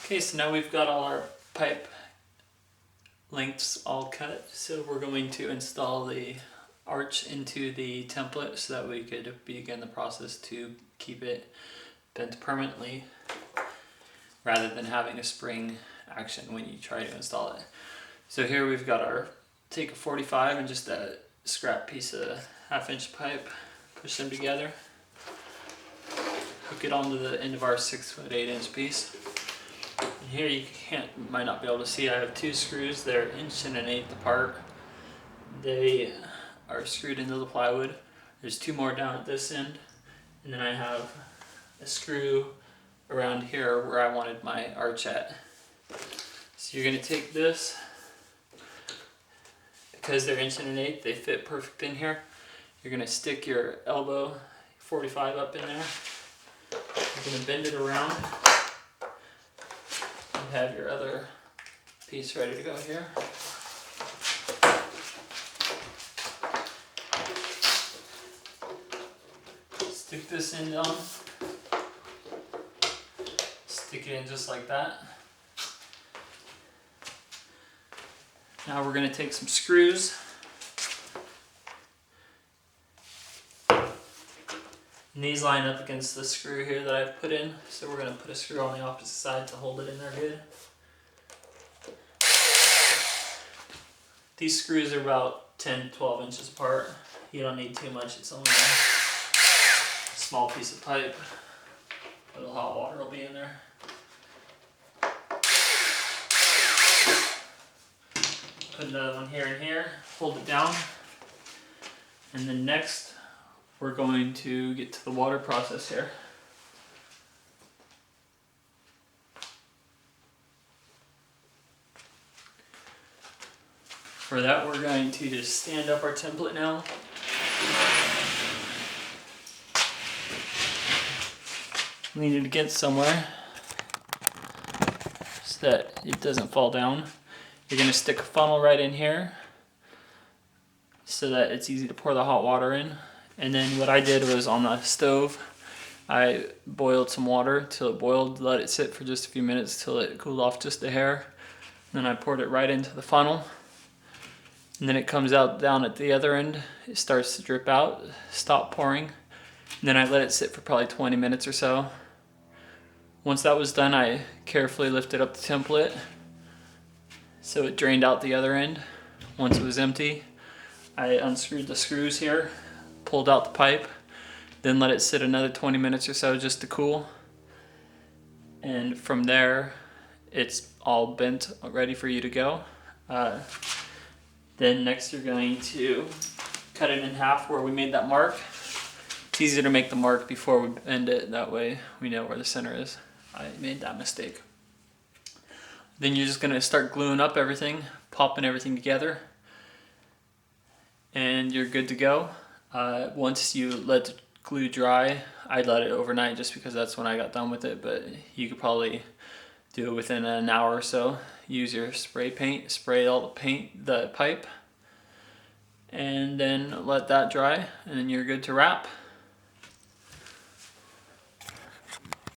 Okay, so now we've got all our pipe lengths all cut, so we're going to install the arch into the template so that we could begin the process to keep it bent permanently rather than having a spring action when you try to install it. So here we've got our, take a 45 and just a scrap piece of 1/2 inch pipe, push them together, hook it onto the end of our 6 foot 8 inch piece. And here you might not be able to see, I have 2 screws. They're 1 1/8 apart. They are screwed into the plywood. There's 2 more down at this end, and then I have a screw around here where I wanted my arch at. So you're going to take this, because they're 1 1/8, they fit perfect in here. You're going to stick your elbow 45 up in there. You're going to bend it around and have your other piece ready to go here. Stick this end on. Stick it in just like that. Now we're going to take some screws and these line up against the screw here that I've put in, so we're going to put a screw on the opposite side to hold it in there good. These screws are about 10-12 inches apart. You don't need too much, it's only a small piece of pipe. A little hot water will be in there. Put another one here and here, hold it down, and then next we're going to get to the water process here. For that we're going to just stand up our template now. Lean it against somewhere so that it doesn't fall down. You're going to stick a funnel right in here so that it's easy to pour the hot water in. And then what I did was on the stove, I boiled some water till it boiled, let it sit for just a few minutes till it cooled off just a hair. Then I poured it right into the funnel. And then it comes out down at the other end. It starts to drip out, stop pouring. And then I let it sit for probably 20 minutes or so. Once that was done, I carefully lifted up the template so it drained out the other end. Once it was empty, I unscrewed the screws here, pulled out the pipe, then let it sit another 20 minutes or so just to cool. And from there, it's all bent, ready for you to go. Then next you're going to cut it in half where we made that mark. It's easier to make the mark before we bend it, that way we know where the center is. I made that mistake. Then you're just going to start gluing up everything, popping everything together, and you're good to go. Once you let the glue dry, I'd let it overnight just because that's when I got done with it, but you could probably do it within an hour or so. Use your spray paint, spray all the pipe, and then let that dry, and then you're good to wrap.